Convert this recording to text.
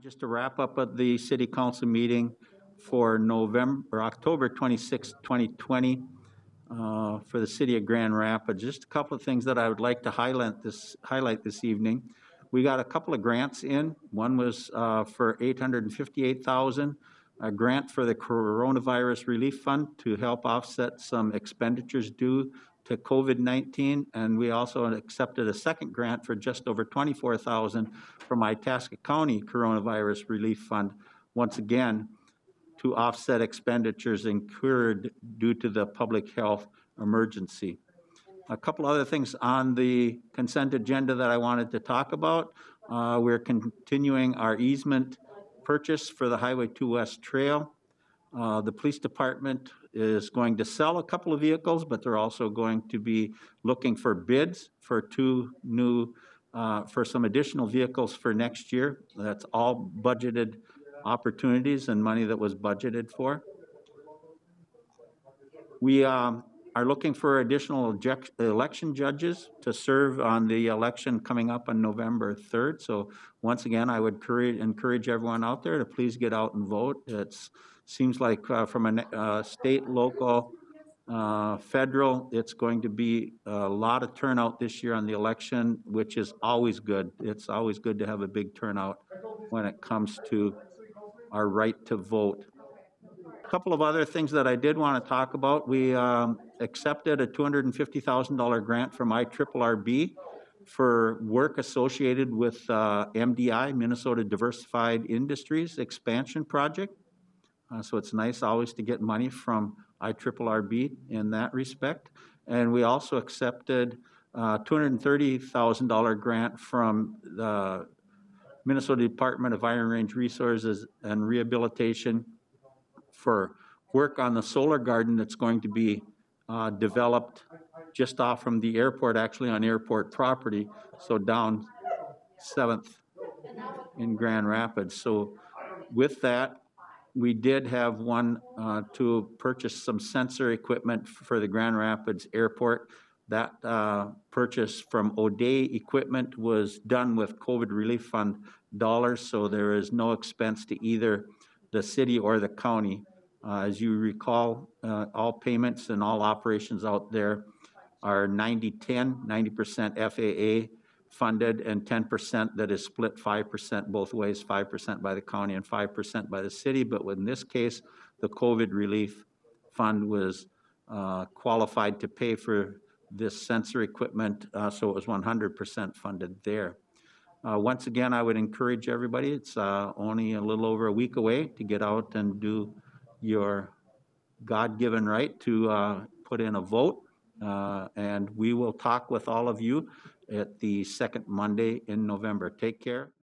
Just to wrap up of the city council meeting for October 26, 2020, for the city of Grand Rapids. Just a couple of things that I would like to highlight this evening. We got a couple of grants in. One was for $858,000, a grant for the Coronavirus Relief Fund to help offset some expenditures due to COVID-19, and we also accepted a second grant for just over $24,000 from Itasca County Coronavirus Relief Fund, once again, to offset expenditures incurred due to the public health emergency. A couple other things on the consent agenda that I wanted to talk about. We're continuing our easement purchase for the Highway 2 West Trail. The police department is going to sell a couple of vehicles, but they're also going to be looking for bids for for some additional vehicles for next year. That's all budgeted opportunities and money that was budgeted for. We are looking for additional election judges to serve on the election coming up on November 3rd. So once again, I would encourage everyone out there to please get out and vote. It seems like from a state, local, federal, it's going to be a lot of turnout this year on the election, which is always good. It's always good to have a big turnout when it comes to our right to vote. A couple of other things that I did want to talk about. We accepted a $250,000 grant from IRRB for work associated with MDI, Minnesota Diversified Industries Expansion Project. So it's nice always to get money from IRRB in that respect. And we also accepted a $230,000 grant from the Minnesota Department of Iron Range Resources and Rehabilitation for work on the solar garden that's going to be developed just off from the airport, actually on airport property, so down 7th in Grand Rapids. So with that, we did have one to purchase some sensor equipment for the Grand Rapids Airport. That purchase from O'Day Equipment was done with COVID Relief Fund dollars, so there is no expense to either the city or the county. As you recall, all payments and all operations out there are 90-10, 90% FAA funded and 10% that is split 5% both ways, 5% by the county and 5% by the city. But in this case, the COVID Relief Fund was qualified to pay for this sensor equipment, so it was 100% funded there. Once again, I would encourage everybody, it's only a little over a week away to get out and do your God-given right to put in a vote. And we will talk with all of you at the second Monday in November. Take care.